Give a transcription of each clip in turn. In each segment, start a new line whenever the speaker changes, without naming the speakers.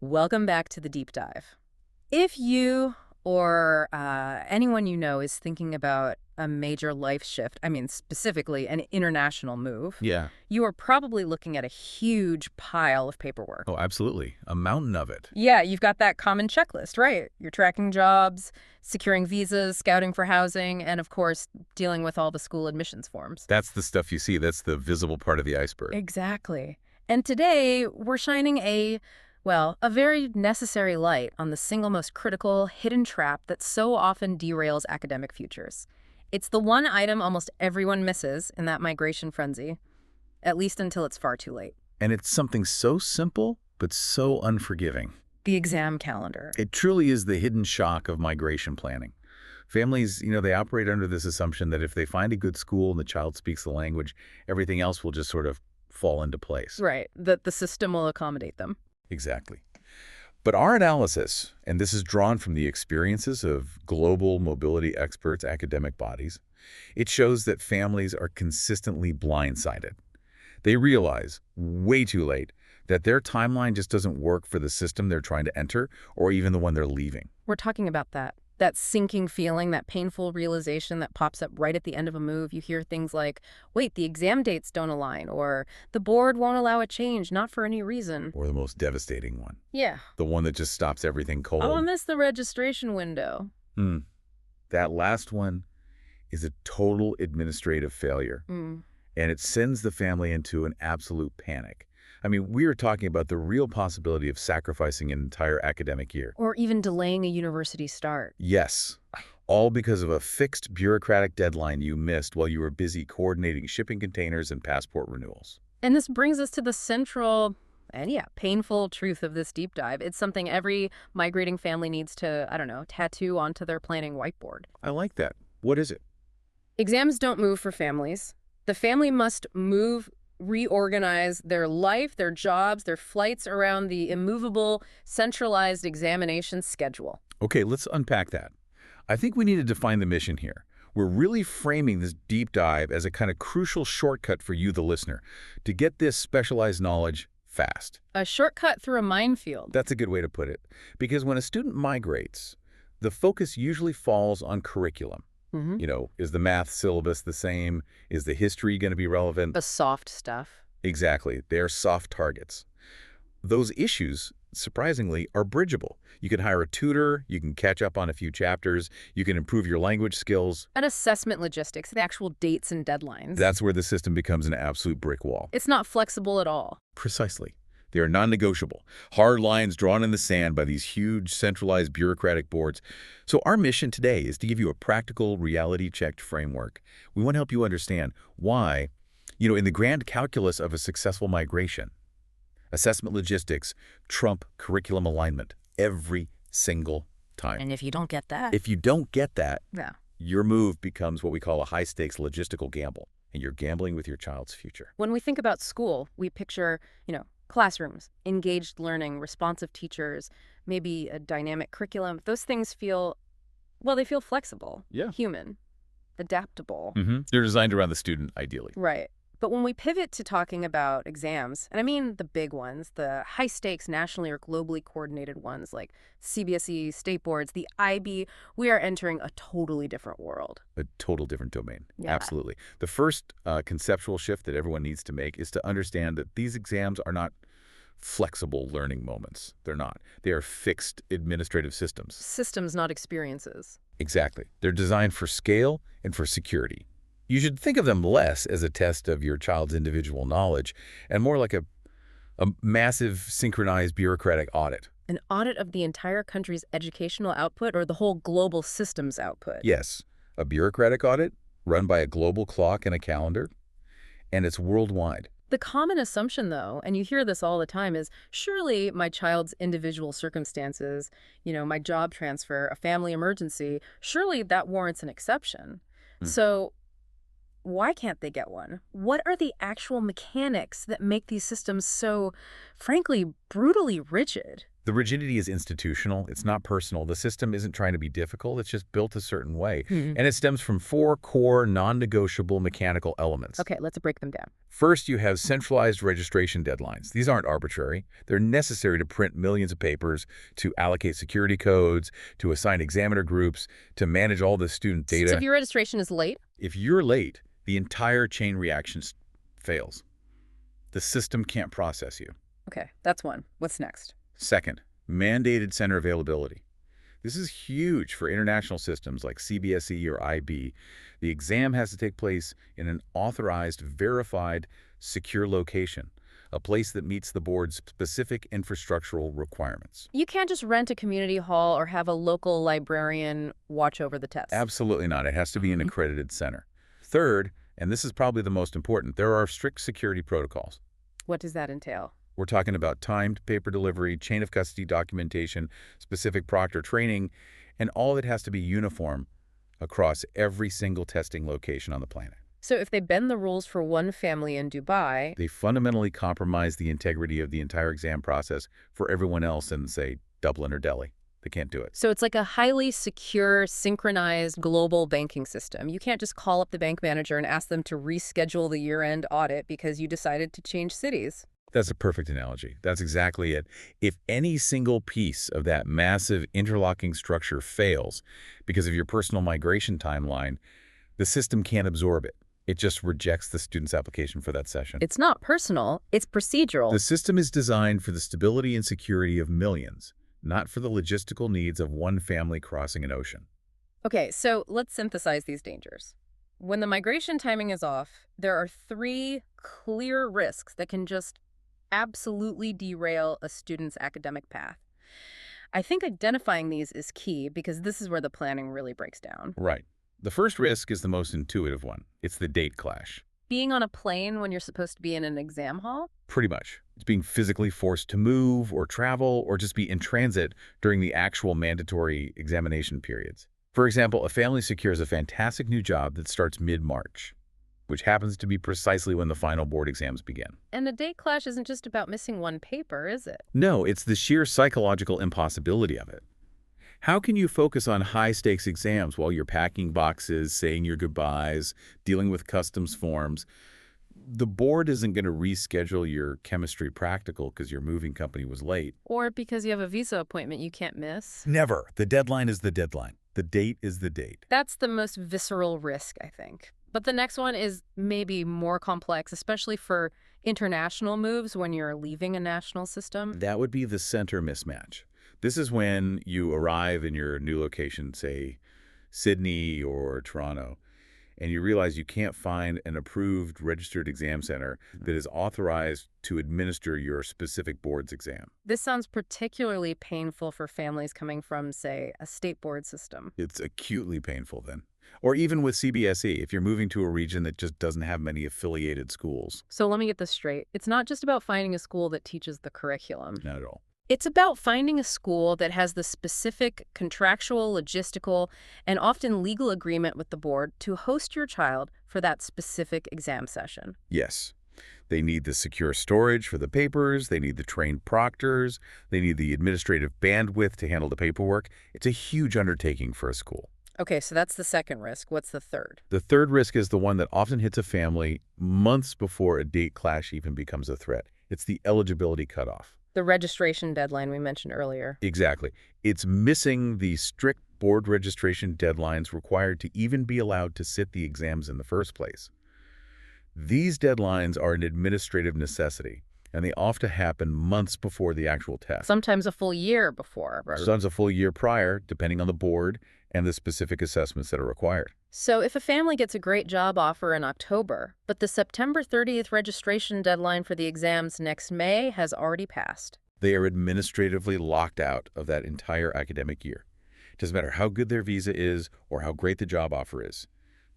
Welcome back to the deep dive. If you or anyone you know is thinking about a major life shift, I mean specifically an international move,
Yeah.
you are probably looking at a huge pile of paperwork.
Oh, absolutely. A mountain of it.
Yeah, you've got that common checklist, right? You're tracking jobs, securing visas, scouting for housing, and of course, dealing with all the school admissions forms.
That's the stuff you see. That's the visible part of the iceberg.
Exactly. And today, we're shining a very necessary light on the single most critical hidden trap that so often derails academic futures. It's the one item almost everyone misses in that migration frenzy, at least until it's far too late.
And it's something so simple, but so unforgiving.
The exam calendar.
It truly is the hidden shock of migration planning. Families, they operate under this assumption that if they find a good school and the child speaks the language, everything else will just sort of fall into place.
Right, that the system will accommodate them.
Exactly. But our analysis, and this is drawn from the experiences of global mobility experts, academic bodies, it shows that families are consistently blindsided. They realize, way too late, that their timeline just doesn't work for the system they're trying to enter or even the one they're leaving.
We're talking about that sinking feeling, that painful realization that pops up right at the end of a move. You hear things like, wait, the exam dates don't align, or the board won't allow a change, not for any reason.
Or the most devastating one.
Yeah.
The one that just stops everything cold.
Oh, I missed the registration window.
That last one is a total administrative failure. And it sends the family into an absolute panic. I mean, we are talking about the real possibility of sacrificing an entire academic year.
Or even delaying a university start.
Yes, all because of a fixed bureaucratic deadline you missed while you were busy coordinating shipping containers and passport renewals.
And this brings us to the central and painful truth of this deep dive. It's something every migrating family needs to, tattoo onto their planning whiteboard.
I like that. What is it?
Exams don't move for families. The family must reorganize their life, their jobs, their flights around the immovable, centralized examination schedule.
Okay, let's unpack that. I think we need to define the mission here. We're really framing this deep dive as a kind of crucial shortcut for you, the listener, to get this specialized knowledge fast.
A shortcut through a minefield.
That's a good way to put it. Because when a student migrates, the focus usually falls on curriculum. Is the math syllabus the same? Is the history going to be relevant?
The soft stuff.
Exactly. They're soft targets. Those issues, surprisingly, are bridgeable. You can hire a tutor, you can catch up on a few chapters, you can improve your language skills.
And assessment logistics, the actual dates and deadlines.
That's where the system becomes an absolute brick wall.
It's not flexible at all.
Precisely. They are non-negotiable, hard lines drawn in the sand by these huge centralized bureaucratic boards. So our mission today is to give you a practical, reality-checked framework. We want to help you understand why, in the grand calculus of a successful migration, assessment logistics trump curriculum alignment every single time.
And if you don't get that...
If you don't get that,
yeah.
Your move becomes what we call a high-stakes logistical gamble, and you're gambling with your child's future.
When we think about school, we picture, classrooms, engaged learning, responsive teachers, maybe a dynamic curriculum. Those things feel flexible, human, adaptable.
They're designed around the student, ideally.
Right. But when we pivot to talking about exams, and I mean the big ones, the high-stakes nationally or globally coordinated ones like CBSE, state boards, the IB, we are entering a totally different world.
A total different domain.
Yeah.
Absolutely. The first conceptual shift that everyone needs to make is to understand that these exams are not flexible learning moments. They're not. They are fixed administrative systems.
Systems, not experiences.
Exactly. They're designed for scale and for security. You should think of them less as a test of your child's individual knowledge and more like a massive synchronized bureaucratic audit.
An audit of the entire country's educational output or the whole global systems output?
Yes, a bureaucratic audit run by a global clock and a calendar, and it's worldwide.
The common assumption, though, and you hear this all the time, is surely my child's individual circumstances, my job transfer, a family emergency, surely that warrants an exception. So why can't they get one? What are the actual mechanics that make these systems so, frankly, brutally rigid?
The rigidity is institutional. It's not personal. The system isn't trying to be difficult. It's just built a certain way. And it stems from four core non-negotiable mechanical elements.
Okay, let's break them down.
First, you have centralized registration deadlines. These aren't arbitrary. They're necessary to print millions of papers, to allocate security codes, to assign examiner groups, to manage all the student data.
So if your registration is late?
If you're late, the entire chain reaction fails. The system can't process you.
Okay, that's one. What's next?
Second, mandated center availability. This is huge for international systems like CBSE or IB. The exam has to take place in an authorized, verified, secure location, a place that meets the board's specific infrastructural requirements.
You can't just rent a community hall or have a local librarian watch over the test.
Absolutely not. It has to be an accredited center. Third, and this is probably the most important, there are strict security protocols.
What does that entail?
We're talking about timed paper delivery, chain of custody documentation, specific proctor training, and all of it has to be uniform across every single testing location on the planet.
So if they bend the rules for one family in Dubai,
They fundamentally compromise the integrity of the entire exam process for everyone else in, say, Dublin or Delhi. They can't do it.
so it's like a highly secure, synchronized global banking system. You can't just call up the bank manager and ask them to reschedule the year-end audit because you decided to change cities.
That's a perfect analogy. That's exactly it. If any single piece of that massive interlocking structure fails because of your personal migration timeline, the system can't absorb it. It just rejects the student's application for that session.
It's not personal, it's procedural.
The system is designed for the stability and security of millions, not for the logistical needs of one family crossing an ocean.
Okay, so let's synthesize these dangers. When the migration timing is off, there are three clear risks that can just absolutely derail a student's academic path. I think identifying these is key because this is where the planning really breaks down.
Right. The first risk is the most intuitive one. It's the date clash.
Being on a plane when you're supposed to be in an exam hall?
Pretty much. It's being physically forced to move or travel or just be in transit during the actual mandatory examination periods. For example, a family secures a fantastic new job that starts mid-March, which happens to be precisely when the final board exams begin.
And a date clash isn't just about missing one paper, is it?
No, it's the sheer psychological impossibility of it. How can you focus on high-stakes exams while you're packing boxes, saying your goodbyes, dealing with customs forms? The board isn't going to reschedule your chemistry practical because your moving company was late.
Or because you have a visa appointment you can't miss?
Never. The deadline is the deadline. The date is the date.
That's the most visceral risk, I think. But the next one is maybe more complex, especially for international moves when you're leaving a national system.
That would be the center mismatch. This is when you arrive in your new location, say Sydney or Toronto, and you realize you can't find an approved registered exam center that is authorized to administer your specific board's exam.
This sounds particularly painful for families coming from, say, a state board system.
It's acutely painful then. Or even with CBSE, if you're moving to a region that just doesn't have many affiliated schools.
So let me get this straight. It's not just about finding a school that teaches the curriculum.
Not at all.
It's about finding a school that has the specific contractual, logistical, and often legal agreement with the board to host your child for that specific exam session.
Yes. They need the secure storage for the papers. They need the trained proctors. They need the administrative bandwidth to handle the paperwork. It's a huge undertaking for a school.
Okay, so that's the second risk. What's the third?
The third risk is the one that often hits a family months before a date clash even becomes a threat. It's the eligibility cutoff.
The registration deadline we mentioned earlier.
Exactly. It's missing the strict board registration deadlines required to even be allowed to sit the exams in the first place. These deadlines are an administrative necessity, and they often happen months before the actual test.
Sometimes a full year before.
Sometimes a full year prior, depending on the board and the specific assessments that are required.
So if a family gets a great job offer in October, but the September 30th registration deadline for the exams next May has already passed.
They are administratively locked out of that entire academic year. It doesn't matter how good their visa is or how great the job offer is.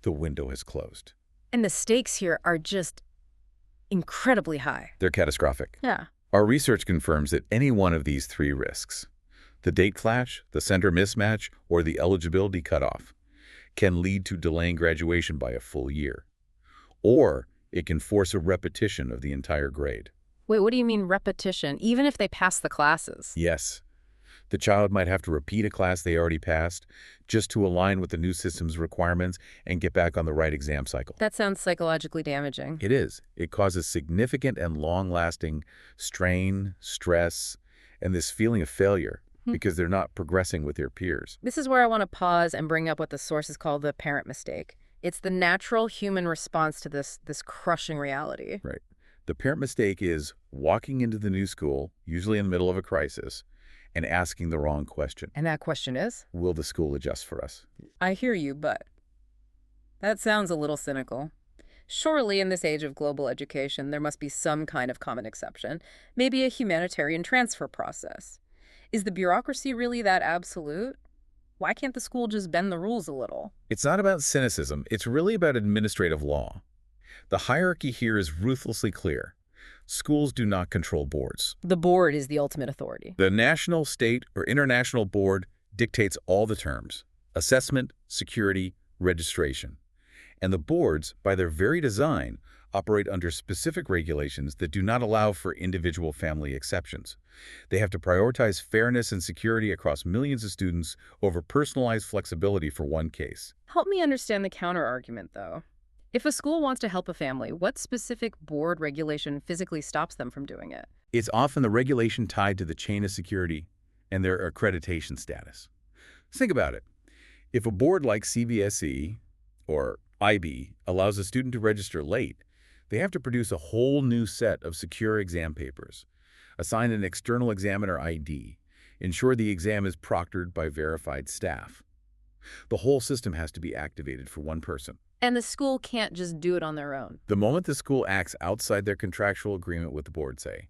The window has closed.
And the stakes here are just incredibly high.
They're catastrophic.
Yeah.
Our research confirms that any one of these three risks, the date clash, the center mismatch, or the eligibility cutoff, can lead to delaying graduation by a full year. Or it can force a repetition of the entire grade.
Wait, what do you mean repetition? Even if they pass the classes?
Yes, the child might have to repeat a class they already passed just to align with the new system's requirements and get back on the right exam cycle.
That sounds psychologically damaging.
It is. It causes significant and long-lasting strain, stress, and this feeling of failure
Hmm.
because they're not progressing with their peers.
This is where I want to pause and bring up what the sources call the parent mistake. It's the natural human response to this crushing reality.
Right. The parent mistake is walking into the new school, usually in the middle of a crisis, and asking the wrong question.
And that question is?
Will the school adjust for us?
I hear you, but that sounds a little cynical. Surely, in this age of global education, there must be some kind of common exception, maybe a humanitarian transfer process. Is the bureaucracy really that absolute? Why can't the school just bend the rules a little?
It's not about cynicism. It's really about administrative law. The hierarchy here is ruthlessly clear. Schools do not control boards.
The board is the ultimate authority.
The national, state, or international board dictates all the terms: assessment, security, registration. And the boards, by their very design, operate under specific regulations that do not allow for individual family exceptions. They have to prioritize fairness and security across millions of students over personalized flexibility for one case.
Help me understand the counter-argument, though. If a school wants to help a family, what specific board regulation physically stops them from doing it?
It's often the regulation tied to the chain of security and their accreditation status. Think about it. If a board like CBSE or IB allows a student to register late, they have to produce a whole new set of secure exam papers, assign an external examiner ID, ensure the exam is proctored by verified staff. The whole system has to be activated for one person.
And the school can't just do it on their own.
The moment the school acts outside their contractual agreement with the board, say,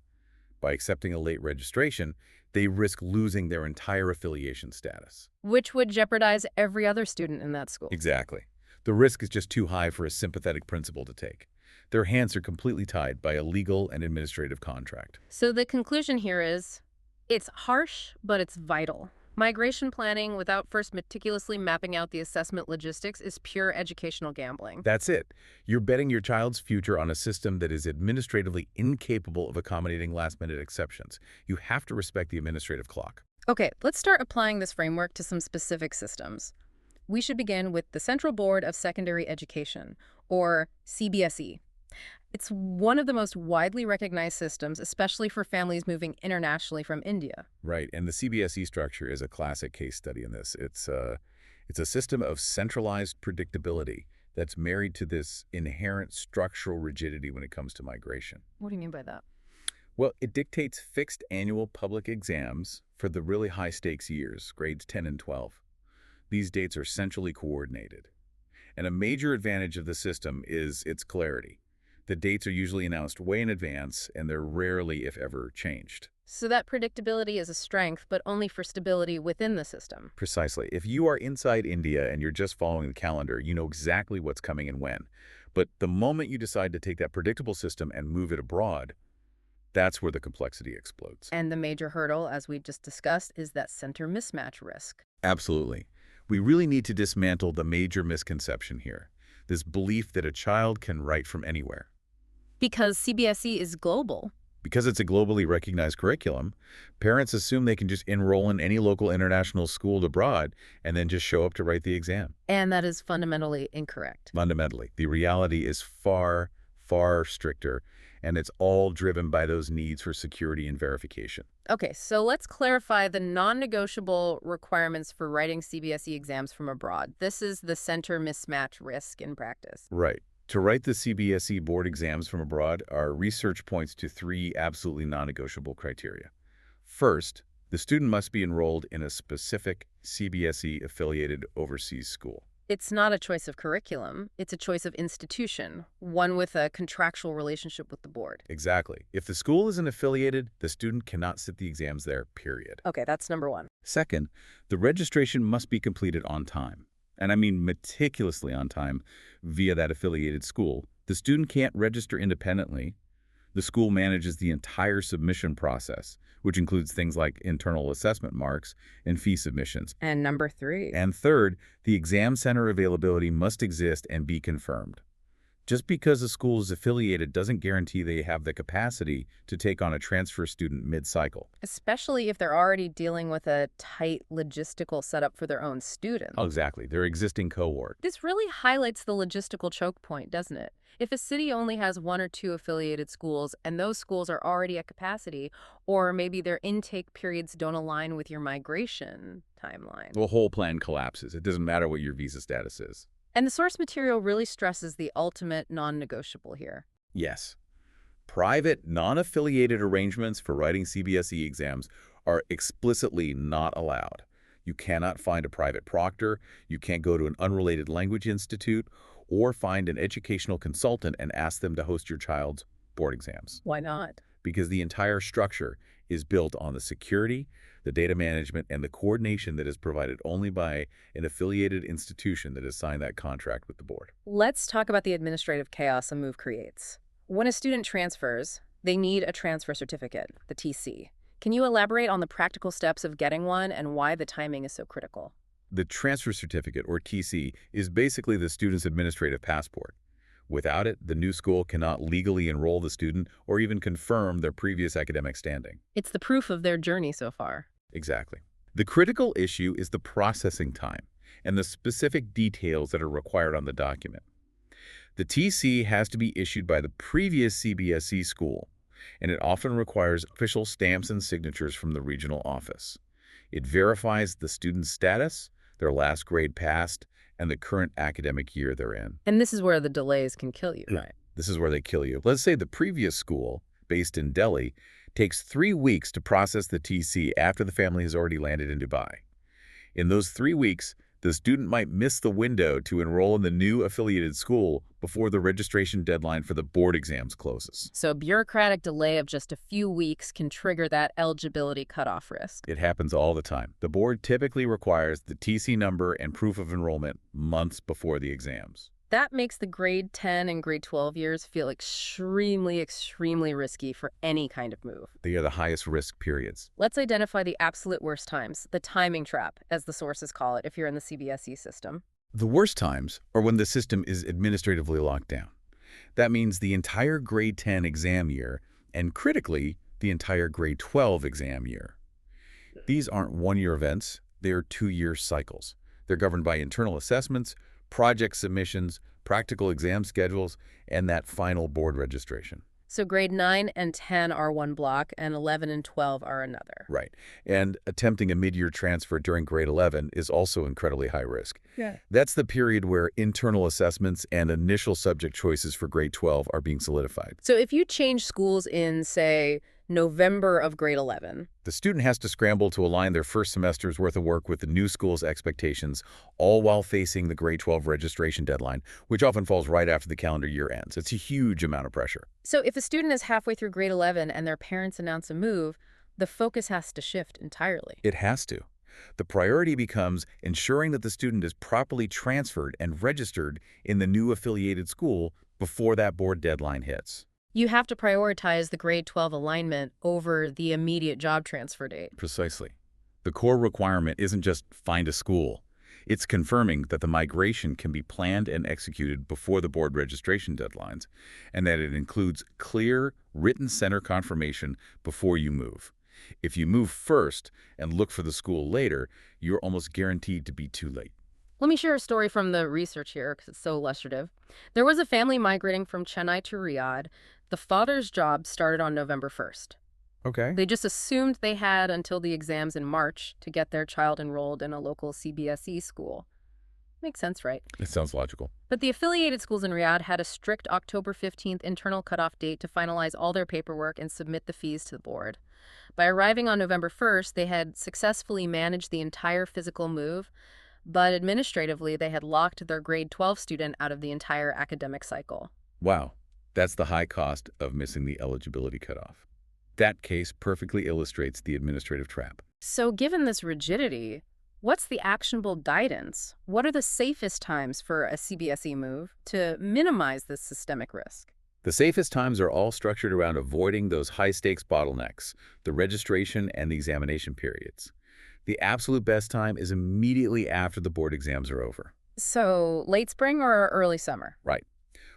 by accepting a late registration, they risk losing their entire affiliation status.
Which would jeopardize every other student in that school.
Exactly. The risk is just too high for a sympathetic principal to take. Their hands are completely tied by a legal and administrative contract.
So the conclusion here is, it's harsh, but it's vital. Migration planning without first meticulously mapping out the assessment logistics is pure educational gambling.
That's it. You're betting your child's future on a system that is administratively incapable of accommodating last-minute exceptions. You have to respect the administrative clock.
Okay, let's start applying this framework to some specific systems. We should begin with the Central Board of Secondary Education, or CBSE. It's one of the most widely recognized systems, especially for families moving internationally from India.
Right, and the CBSE structure is a classic case study in this. It's a system of centralized predictability that's married to this inherent structural rigidity when it comes to migration.
What do you mean by that?
Well, it dictates fixed annual public exams for the really high-stakes years, grades 10 and 12. These dates are centrally coordinated. And a major advantage of the system is its clarity. The dates are usually announced way in advance, and they're rarely, if ever, changed.
So that predictability is a strength, but only for stability within the system.
Precisely. If you are inside India and you're just following the calendar, you know exactly what's coming and when. But the moment you decide to take that predictable system and move it abroad, that's where the complexity explodes.
And the major hurdle, as we just discussed, is that center mismatch risk.
Absolutely. We really need to dismantle the major misconception here, this belief that a child can write from anywhere.
Because CBSE is global.
Because it's a globally recognized curriculum, parents assume they can just enroll in any local international school abroad and then just show up to write the exam.
And that is fundamentally incorrect.
Fundamentally, the reality is far, far stricter, and it's all driven by those needs for security and verification.
Okay, so let's clarify the non-negotiable requirements for writing CBSE exams from abroad. This is the center mismatch risk in practice.
Right. To write the CBSE board exams from abroad, our research points to three absolutely non-negotiable criteria. First, the student must be enrolled in a specific CBSE-affiliated overseas school.
It's not a choice of curriculum. It's a choice of institution, one with a contractual relationship with the board.
Exactly. If the school isn't affiliated, the student cannot sit the exams there, period.
Okay, that's number one.
Second, the registration must be completed on time. And I mean meticulously on time via that affiliated school. The student can't register independently. The school manages the entire submission process, which includes things like internal assessment marks and fee submissions.
And number three.
And third, the exam center availability must exist and be confirmed. Just because a school is affiliated doesn't guarantee they have the capacity to take on a transfer student mid-cycle.
Especially if they're already dealing with a tight logistical setup for their own students.
Oh, exactly, their existing cohort.
This really highlights the logistical choke point, doesn't it? If a city only has one or two affiliated schools and those schools are already at capacity, or maybe their intake periods don't align with your migration timeline.
The whole plan collapses. It doesn't matter what your visa status is.
And the source material really stresses the ultimate non-negotiable here.
Yes. Private, non-affiliated arrangements for writing CBSE exams are explicitly not allowed. You cannot find a private proctor, you can't go to an unrelated language institute, or find an educational consultant and ask them to host your child's board exams.
Why not?
Because the entire structure is built on the security, the data management, and the coordination that is provided only by an affiliated institution that has signed that contract with the board.
Let's talk about the administrative chaos a move creates. When a student transfers, they need a transfer certificate, the TC. Can you elaborate on the practical steps of getting one and why the timing is so critical?
The transfer certificate, or TC, is basically the student's administrative passport. Without it, the new school cannot legally enroll the student or even confirm their previous academic standing.
It's the proof of their journey so far.
Exactly. The critical issue is the processing time and the specific details that are required on the document. The TC has to be issued by the previous CBSE school, and it often requires official stamps and signatures from the regional office. It verifies the student's status, their last grade passed, and the current academic year they're in.
And this is where the delays can kill you, right?
This is where they kill you. Let's say the previous school, based in Delhi, takes 3 weeks to process the TC after the family has already landed in Dubai. In those 3 weeks, the student might miss the window to enroll in the new affiliated school before the registration deadline for the board exams closes.
So a bureaucratic delay of just a few weeks can trigger that eligibility cutoff risk.
It happens all the time. The board typically requires the TC number and proof of enrollment months before the exams.
That makes the grade 10 and grade 12 years feel extremely, extremely risky for any kind of move.
They are the highest risk periods.
Let's identify the absolute worst times, the timing trap, as the sources call it if you're in the CBSE system.
The worst times are when the system is administratively locked down. That means the entire grade 10 exam year, and critically, the entire grade 12 exam year. These aren't one-year events, they are 2-year cycles. They're governed by internal assessments, project submissions, practical exam schedules, and that final board registration.
So grade 9 and 10 are one block, and 11 and 12 are another.
Right. And attempting a mid-year transfer during grade 11 is also incredibly high risk.
Yeah.
That's the period where internal assessments and initial subject choices for grade 12 are being solidified.
So if you change schools in, say, November of grade 11,
The student has to scramble to align their first semester's worth of work with the new school's expectations, all while facing the grade 12 registration deadline, which often falls right after the calendar year ends. It's a huge amount of pressure.
so if a student is halfway through grade 11 and their parents announce a move, the focus has to shift entirely.
It has to. The priority becomes ensuring that the student is properly transferred and registered in the new affiliated school before that board deadline hits.
You have to prioritize the grade 12 alignment over the immediate job transfer date.
Precisely. The core requirement isn't just find a school. It's confirming that the migration can be planned and executed before the board registration deadlines, and that it includes clear, written center confirmation before you move. If you move first and look for the school later, you're almost guaranteed to be too late.
Let me share a story from the research here because it's so illustrative. There was a family migrating from Chennai to Riyadh. The father's job started on November 1st.
Okay.
They just assumed they had until the exams in March to get their child enrolled in a local CBSE school. Makes sense, right?
It sounds logical.
But the affiliated schools in Riyadh had a strict October 15th internal cutoff date to finalize all their paperwork and submit the fees to the board. By arriving on November 1st, they had successfully managed the entire physical move, but administratively, they had locked their grade 12 student out of the entire academic cycle.
Wow. That's the high cost of missing the eligibility cutoff. That case perfectly illustrates the administrative trap.
So given this rigidity, what's the actionable guidance? What are the safest times for a CBSE move to minimize this systemic risk?
The safest times are all structured around avoiding those high-stakes bottlenecks, the registration and the examination periods. The absolute best time is immediately after the board exams are over.
So late spring or early summer?
Right.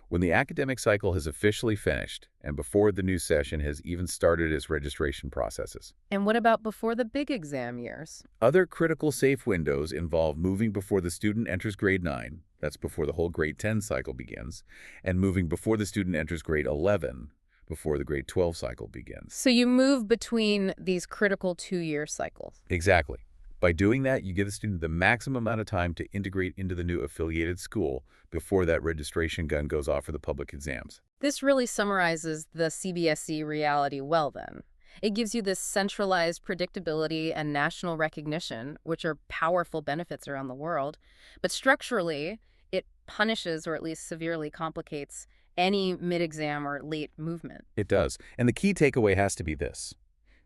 When the academic cycle has officially finished and before the new session has even started its registration processes.
And what about before the big exam years?
Other critical safe windows involve moving before the student enters grade 9, that's before the whole grade 10 cycle begins, and moving before the student enters grade 11, before the grade 12 cycle begins.
So you move between these critical 2-year cycles.
Exactly. By doing that, you give the student the maximum amount of time to integrate into the new affiliated school before that registration gun goes off for the public exams.
This really summarizes the CBSE reality well then. It gives you this centralized predictability and national recognition, which are powerful benefits around the world. But structurally, it punishes or at least severely complicates any mid-exam or late movement.
It does. And the key takeaway has to be this.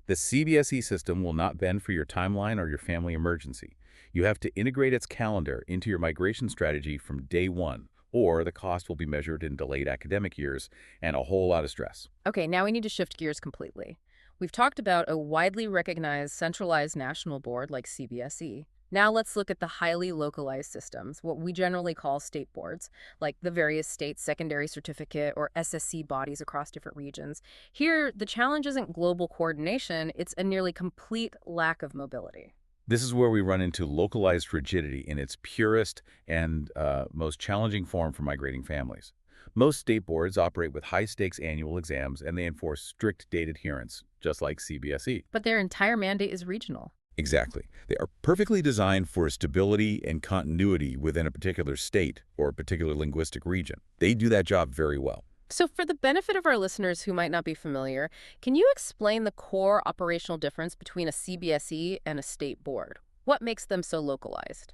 The CBSE system will not bend for your timeline or your family emergency. You have to integrate its calendar into your migration strategy from day one, or the cost will be measured in delayed academic years and a whole lot of stress.
Okay, now we need to shift gears completely. We've talked about a widely recognized centralized national board like CBSE. Now let's look at the highly localized systems, what we generally call state boards, like the various state secondary certificate or SSC bodies across different regions. Here, the challenge isn't global coordination, it's a nearly complete lack of mobility.
This is where we run into localized rigidity in its purest and most challenging form for migrating families. Most state boards operate with high-stakes annual exams, and they enforce strict date adherence, just like CBSE.
But their entire mandate is regional.
Exactly. They are perfectly designed for stability and continuity within a particular state or a particular linguistic region. They do that job very well.
So for the benefit of our listeners who might not be familiar, can you explain the core operational difference between a CBSE and a state board? What makes them so localized?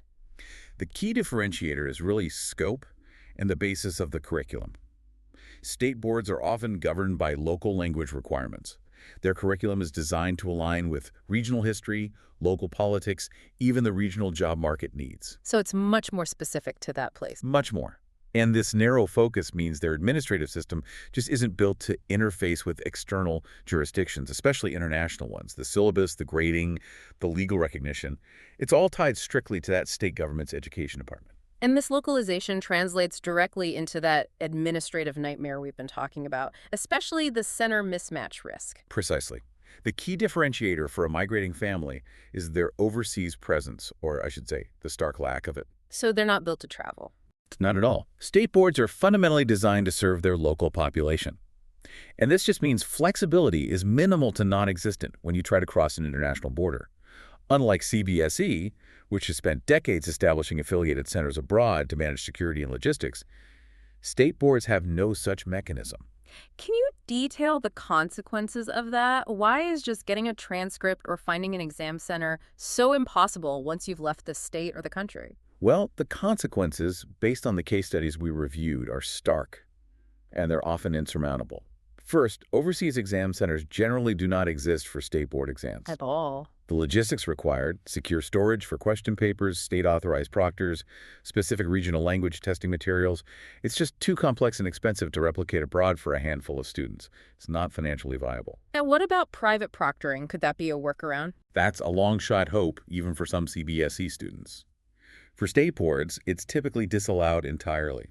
The key differentiator is really scope and the basis of the curriculum. State boards are often governed by local language requirements. Their curriculum is designed to align with regional history, local politics, even the regional job market needs.
So it's much more specific to that place.
Much more. And this narrow focus means their administrative system just isn't built to interface with external jurisdictions, especially international ones. The syllabus, the grading, the legal recognition, it's all tied strictly to that state government's education department.
And this localization translates directly into that administrative nightmare we've been talking about, especially the center mismatch risk.
Precisely. The key differentiator for a migrating family is their overseas presence, or I should say, the stark lack of it.
So they're not built to travel.
Not at all. State boards are fundamentally designed to serve their local population. And this just means flexibility is minimal to non-existent when you try to cross an international border. Unlike CBSE, which has spent decades establishing affiliated centers abroad to manage security and logistics, state boards have no such mechanism.
Can you detail the consequences of that? Why is just getting a transcript or finding an exam center so impossible once you've left the state or the country?
Well, the consequences, based on the case studies we reviewed, are stark, and they're often insurmountable. First, overseas exam centers generally do not exist for state board exams.
At all.
The logistics required, secure storage for question papers, state-authorized proctors, specific regional language testing materials, it's just too complex and expensive to replicate abroad for a handful of students. It's not financially viable.
And what about private proctoring? Could that be a workaround?
That's a long-shot hope, even for some CBSE students. For state boards, it's typically disallowed entirely.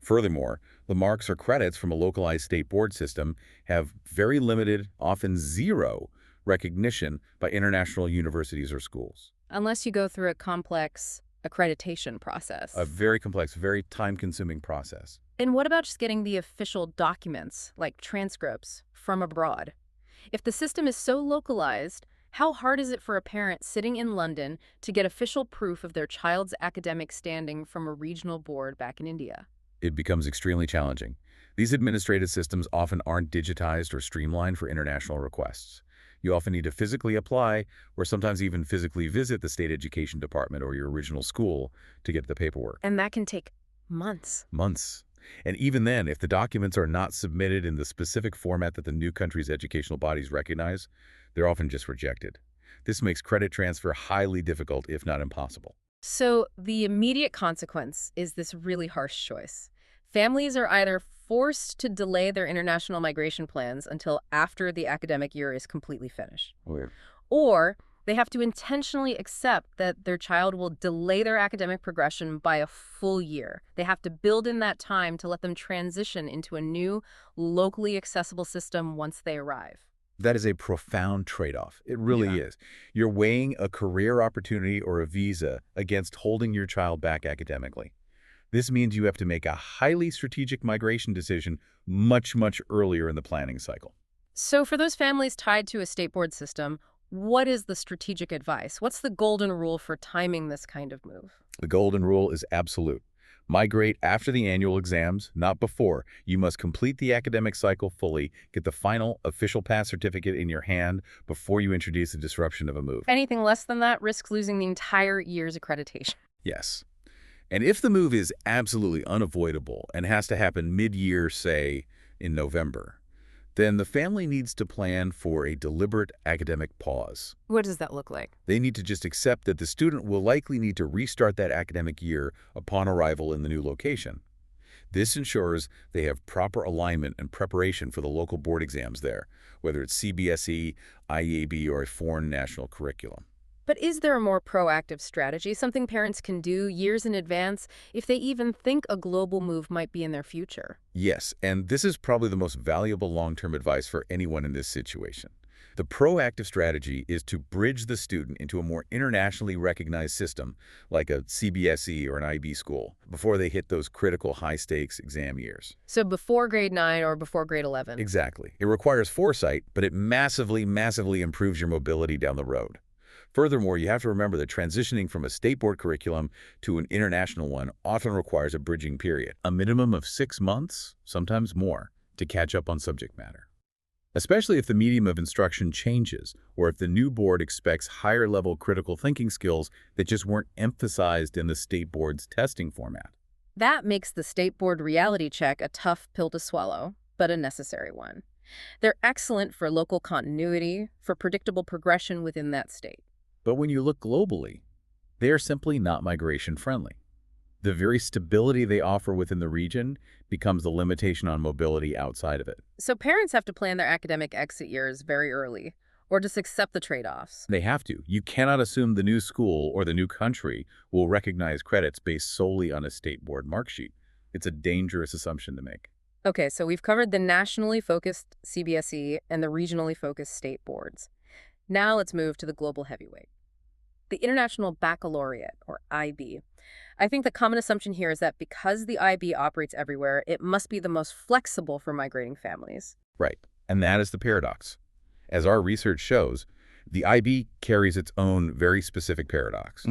Furthermore, the marks or credits from a localized state board system have very limited, often zero, recognition by international universities or schools.
Unless you go through a complex accreditation process.
A very complex, very time-consuming process.
And what about just getting the official documents, like transcripts, from abroad? If the system is so localized, how hard is it for a parent sitting in London to get official proof of their child's academic standing from a regional board back in India?
It becomes extremely challenging. These administrative systems often aren't digitized or streamlined for international requests. You often need to physically apply or sometimes even physically visit the state education department or your original school to get the paperwork.
And that can take months.
Months. And even then, if the documents are not submitted in the specific format that the new country's educational bodies recognize, they're often just rejected. This makes credit transfer highly difficult, if not impossible.
So the immediate consequence is this really harsh choice. Families are either forced to delay their international migration plans until after the academic year is completely finished.
Weird.
Or They have to intentionally accept that their child will delay their academic progression by a full year. They have to build in that time to let them transition into a new, locally accessible system once they arrive.
That is a profound trade-off. It really
Yeah.
is. You're weighing a career opportunity or a visa against holding your child back academically. This means you have to make a highly strategic migration decision much, much earlier in the planning cycle.
So for those families tied to a state board system, what is the strategic advice? What's the golden rule for timing this kind of move?
The golden rule is absolute. Migrate after the annual exams, not before. You must complete the academic cycle fully, get the final official pass certificate in your hand before you introduce the disruption of a move.
Anything less than that risks losing the entire year's accreditation.
Yes. And if the move is absolutely unavoidable and has to happen mid-year, say, in November, then the family needs to plan for a deliberate academic pause.
What does that look like?
They need to just accept that the student will likely need to restart that academic year upon arrival in the new location. This ensures they have proper alignment and preparation for the local board exams there, whether it's CBSE, IEB, or a foreign national curriculum.
But is there a more proactive strategy, something parents can do years in advance if they even think a global move might be in their future?
Yes, and this is probably the most valuable long-term advice for anyone in this situation. The proactive strategy is to bridge the student into a more internationally recognized system, like a CBSE or an IB school, before they hit those critical high-stakes exam years.
So before grade 9 or before grade 11?
Exactly. It requires foresight, but it massively, massively improves your mobility down the road. Furthermore, you have to remember that transitioning from a state board curriculum to an international one often requires a bridging period, a minimum of 6 months, sometimes more, to catch up on subject matter. Especially if the medium of instruction changes, or if the new board expects higher-level critical thinking skills that just weren't emphasized in the state board's testing format.
That makes the state board reality check a tough pill to swallow, but a necessary one. They're excellent for local continuity, for predictable progression within that state.
But when you look globally, they are simply not migration-friendly. The very stability they offer within the region becomes the limitation on mobility outside of it.
So parents have to plan their academic exit years very early, or just accept the trade-offs.
They have to. You cannot assume the new school or the new country will recognize credits based solely on a state board mark sheet. It's a dangerous assumption to make.
Okay, so we've covered the nationally focused CBSE and the regionally focused state boards. Now let's move to the global heavyweight, the International Baccalaureate, or IB. I think the common assumption here is that because the IB operates everywhere, it must be the most flexible for migrating families.
Right. And that is the paradox. As our research shows, the IB carries its own very specific paradox.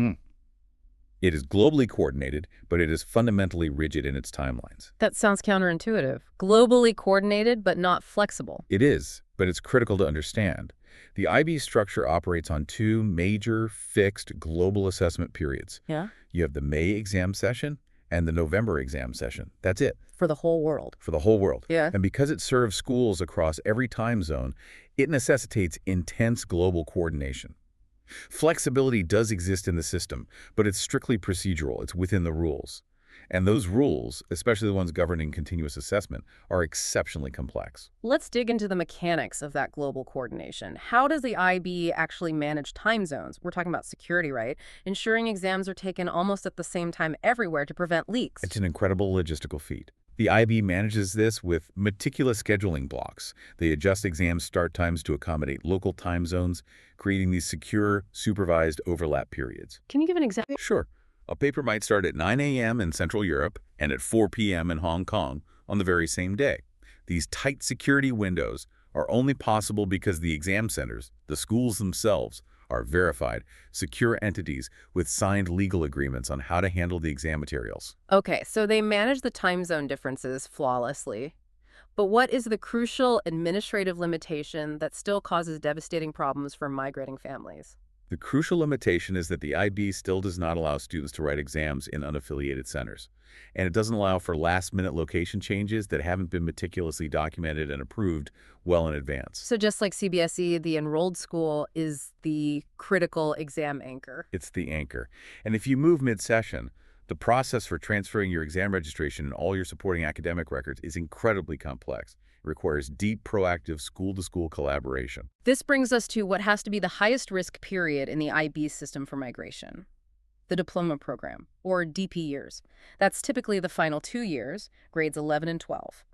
It is globally coordinated, but it is fundamentally rigid in its timelines.
That sounds counterintuitive. Globally coordinated, but not flexible.
It is, but it's critical to understand. The IB structure operates on 2 major fixed global assessment periods.
Yeah?
You have the May exam session and the November exam session. That's it.
For the whole world.
For the whole world.
Yeah.
And because it serves schools across every time zone, it necessitates intense global coordination. Flexibility does exist in the system, but it's strictly procedural. It's within the rules. And those rules, especially the ones governing continuous assessment, are exceptionally complex.
Let's dig into the mechanics of that global coordination. How does the IB actually manage time zones? We're talking about security, right? Ensuring exams are taken almost at the same time everywhere to prevent leaks.
It's an incredible logistical feat. The IB manages this with meticulous scheduling blocks. They adjust exam start times to accommodate local time zones, creating these secure, supervised overlap periods.
Can you give an example?
Sure. A paper might start at 9 a.m. in Central Europe and at 4 p.m. in Hong Kong on the very same day. These tight security windows are only possible because the exam centers, the schools themselves, are verified, secure entities with signed legal agreements on how to handle the exam materials.
Okay, so they manage the time zone differences flawlessly. But what is the crucial administrative limitation that still causes devastating problems for migrating families?
The crucial limitation is that the IB still does not allow students to write exams in unaffiliated centers, and it doesn't allow for last-minute location changes that haven't been meticulously documented and approved well in advance.
So just like CBSE, the enrolled school is the critical exam anchor.
It's the anchor. And if you move mid-session, the process for transferring your exam registration and all your supporting academic records is incredibly complex. requires deep, proactive school-to-school collaboration.
This brings us to what has to be the highest risk period in the IB system for migration. The diploma program, or DP years. That's typically the final 2 years, grades 11 and 12.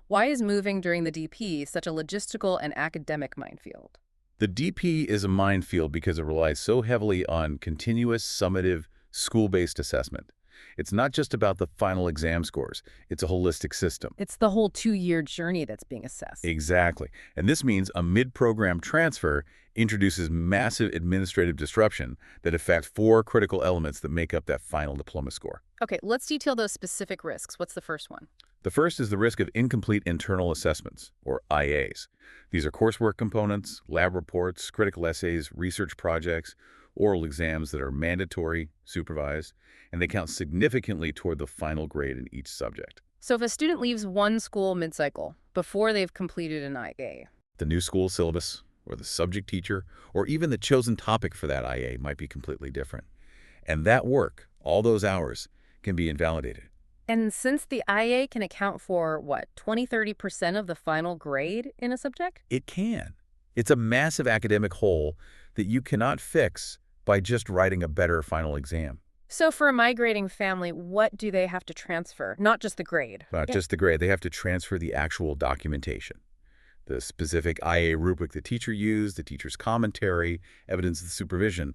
Why is moving during the DP such a logistical and academic minefield?
The DP is a minefield because it relies so heavily on continuous, summative, school-based assessment. It's not just about the final exam scores. It's a holistic system.
It's the whole 2-year journey that's being assessed.
Exactly. And this means a mid-program transfer introduces massive administrative disruption that affects 4 critical elements that make up that final diploma score.
Okay, let's detail those specific risks. What's the first one?
The first is the risk of incomplete internal assessments, or IAs. These are coursework components, lab reports, critical essays, research projects, oral exams that are mandatory, supervised, and they count significantly toward the final grade in each subject.
So if a student leaves one school mid-cycle before they've completed an IA,
The new school syllabus, or the subject teacher, or even the chosen topic for that IA might be completely different. And that work, all those hours, can be invalidated.
and since the IA can account for, what, 20–30% of the final grade in a subject?
It can. It's a massive academic hole that you cannot fix by just writing a better final exam.
So for a migrating family, what do they have to transfer? Not just the grade.
Not just the grade. They have to transfer the actual documentation. The specific IA rubric the teacher used, the teacher's commentary, evidence of supervision.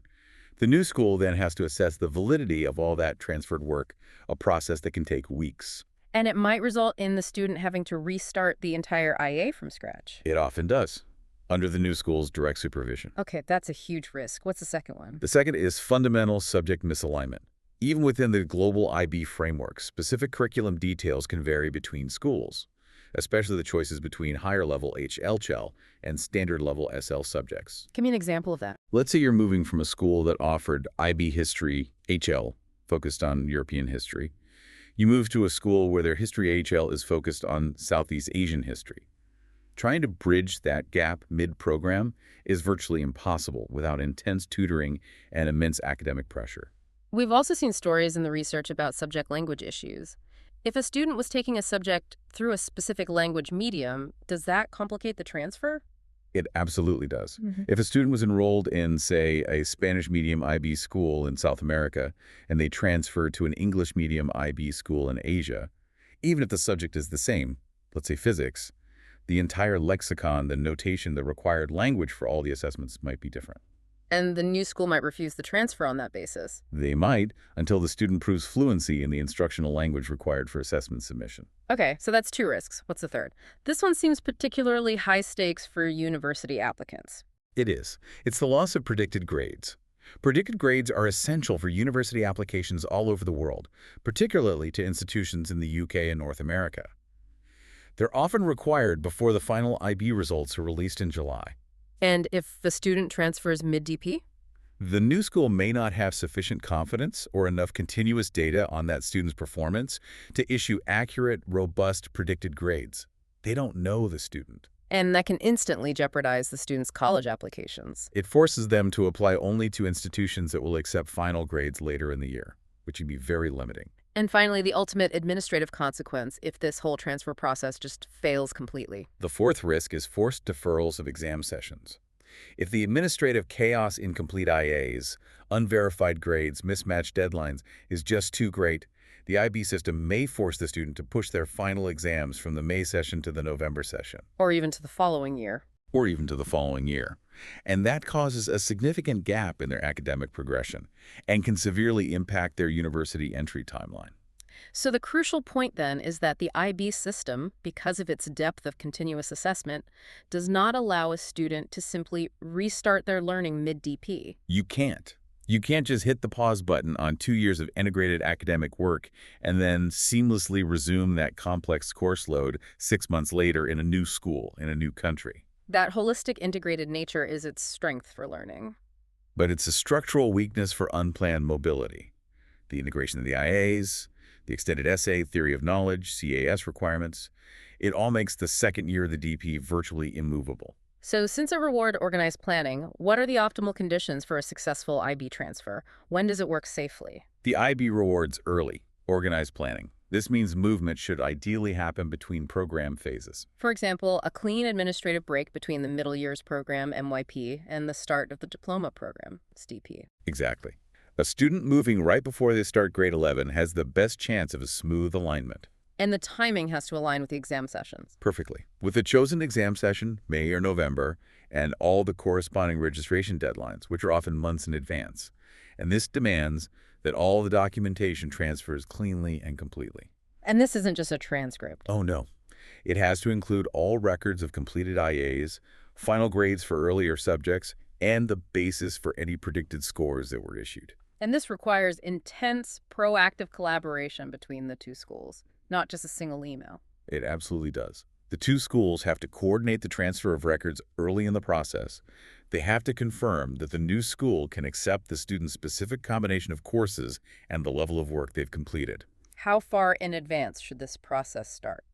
The new school then has to assess the validity of all that transferred work, a process that can take weeks.
And it might result in the student having to restart the entire IA from scratch.
It often does, under the new school's direct supervision.
Okay, that's a huge risk. What's the second one?
The second is fundamental subject misalignment. Even within the global IB framework, specific curriculum details can vary between schools, especially the choices between higher-level HL and standard-level SL subjects.
Give me an example of that.
Let's say you're moving from a school that offered IB history HL, focused on European history. You move to a school where their history HL is focused on Southeast Asian history. Trying to bridge that gap mid-program is virtually impossible without intense tutoring and immense academic pressure.
We've also seen stories in the research about subject language issues. If a student was taking a subject through a specific language medium, does that complicate the transfer?
It absolutely does. If a student was enrolled in, say, a Spanish medium IB school in South America, and they transferred to an English medium IB school in Asia, even if the subject is the same, let's say physics, the entire lexicon, the notation, the required language for all the assessments might be different.
And the new school might refuse the transfer on that basis.
They might, until the student proves fluency in the instructional language required for assessment submission.
Okay, so that's 2 risks. What's the third? This one seems particularly high stakes for university applicants.
It is. It's the loss of predicted grades. Predicted grades are essential for university applications all over the world, particularly to institutions in the UK and North America. They're often required before the final IB results are released in July.
And if the student transfers mid-DP?
The new school may not have sufficient confidence or enough continuous data on that student's performance to issue accurate, robust, predicted grades. They don't know the student.
And that can instantly jeopardize the student's college applications.
It forces them to apply only to institutions that will accept final grades later in the year, which can be very limiting.
And finally, the ultimate administrative consequence if this whole transfer process just fails completely.
The fourth risk is forced deferrals of exam sessions. If the administrative chaos in complete IAs, unverified grades, mismatched deadlines is just too great, the IB system may force the student to push their final exams from the May session to the November session.
Or even to the following year.
Or even to the following year. And that causes a significant gap in their academic progression and can severely impact their university entry timeline.
So the crucial point then is that the IB system, because of its depth of continuous assessment, does not allow a student to simply restart their learning mid-DP.
You can't. You can't just hit the pause button on 2 years of integrated academic work and then seamlessly resume that complex course load 6 months later in a new school, in a new country.
That holistic integrated nature is its strength for learning.
But it's a structural weakness for unplanned mobility. The integration of the IAs, the extended essay, theory of knowledge, CAS requirements, it all makes the second year of the DP virtually immovable.
So since it reward organized planning, what are the optimal conditions for a successful IB transfer? When does it work safely?
The IB rewards early, organized planning. This means movement should ideally happen between program phases.
For example, a clean administrative break between the middle years program, MYP, and the start of the diploma program, SDP.
Exactly. A student moving right before they start grade 11 has the best chance of a smooth alignment.
And the timing has to align with the exam sessions.
Perfectly. With the chosen exam session, May or November, and all the corresponding registration deadlines, which are often months in advance. And this demands that all the documentation transfers cleanly and completely.
And this isn't just a transcript.
Oh, no. It has to include all records of completed IAs, final grades for earlier subjects, and the basis for any predicted scores that were issued.
And this requires intense, proactive collaboration between the two schools, not just a single email.
It absolutely does. The two schools have to coordinate the transfer of records early in the process. They have to confirm that the new school can accept the student's specific combination of courses and the level of work they've completed.
How far in advance should this process start?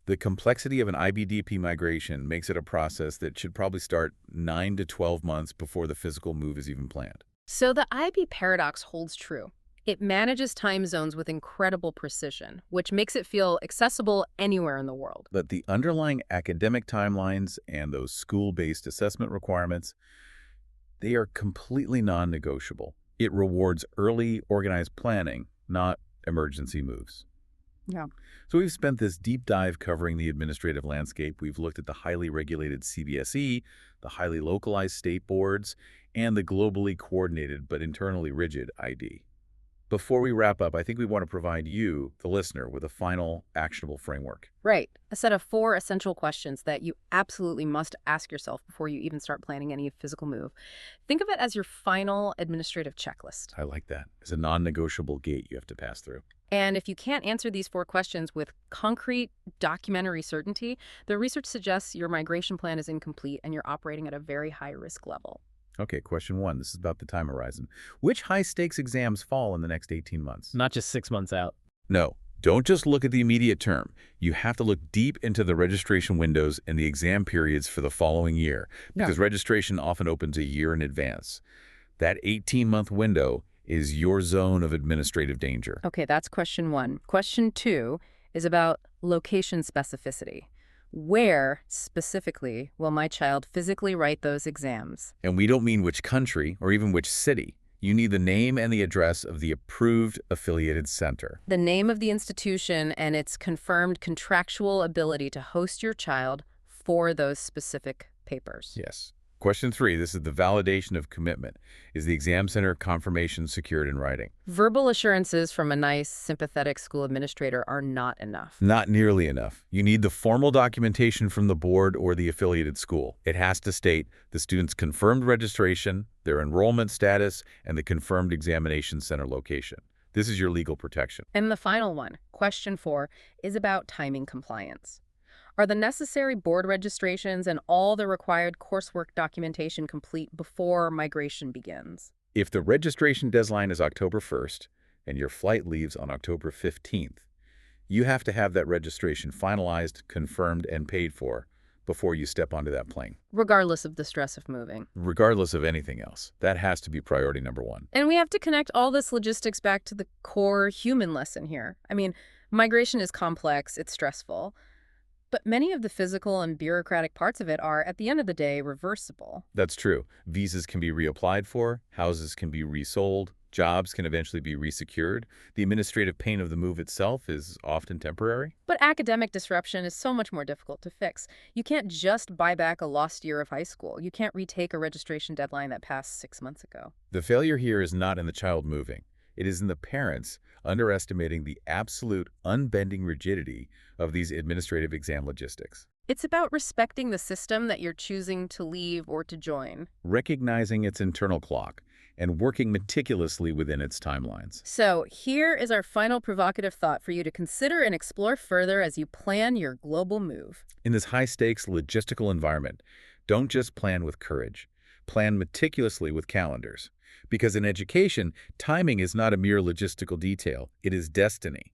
The complexity of an IBDP migration makes it a process that should probably start 9 to 12 months before the physical move is even planned.
So the IB paradox holds true. It manages time zones with incredible precision, which makes it feel accessible anywhere in the world.
But the underlying academic timelines and those school-based assessment requirements, they are completely non-negotiable. It rewards early, organized planning, not emergency moves.
Yeah.
So we've spent this deep dive covering the administrative landscape. We've looked at the highly regulated CBSE, the highly localized state boards, and the globally coordinated but internally rigid ID. Before we wrap up, I think we want to provide you, the listener, with a final actionable framework.
Right. A set of 4 essential questions that you absolutely must ask yourself before you even start planning any physical move. Think of it as your final administrative checklist.
I like that. It's a non-negotiable gate you have to pass through.
And if you can't answer these 4 questions with concrete, documentary certainty, the research suggests your migration plan is incomplete and you're operating at a very high risk level.
Okay, question 1. This is about the time horizon. Which high-stakes exams fall in the next 18 months?
Not just 6 months out.
No, don't just look at the immediate term. You have to look deep into the registration windows and the exam periods for the following year, because registration often opens a year in advance. That 18-month window is your zone of administrative danger.
Okay, that's question 1. Question 2 is about location specificity. Where, specifically, will my child physically write those exams?
And we don't mean which country or even which city. You need the name and the address of the approved affiliated center.
The name of the institution and its confirmed contractual ability to host your child for those specific papers.
Yes. Question 3, this is the validation of commitment. Is the exam center confirmation secured in writing?
Verbal assurances from a nice, sympathetic school administrator are not enough.
Not nearly enough. You need the formal documentation from the board or the affiliated school. It has to state the student's confirmed registration, their enrollment status, and the confirmed examination center location. This is your legal protection.
And the final one, question 4, is about timing compliance. Are the necessary board registrations and all the required coursework documentation complete before migration begins?
If the registration deadline is October 1st and your flight leaves on October 15th, you have to have that registration finalized, confirmed, and paid for before you step onto that plane.
Regardless of the stress of moving.
Regardless of anything else. That has to be priority number 1.
And we have to connect all this logistics back to the core human lesson here. I mean, migration is complex, it's stressful. But many of the physical and bureaucratic parts of it are, at the end of the day, reversible.
That's true. Visas can be reapplied for, houses can be resold, jobs can eventually be resecured. The administrative pain of the move itself is often temporary.
But academic disruption is so much more difficult to fix. You can't just buy back a lost year of high school. You can't retake a registration deadline that passed 6 months ago.
The failure here is not in the child moving. It is in the parents underestimating the absolute unbending rigidity of these administrative exam logistics.
It's about respecting the system that you're choosing to leave or to join.
Recognizing its internal clock and working meticulously within its timelines.
So here is our final provocative thought for you to consider and explore further as you plan your global move.
In this high-stakes logistical environment, don't just plan with courage. Plan meticulously with calendars. Because in education, timing is not a mere logistical detail. It is destiny.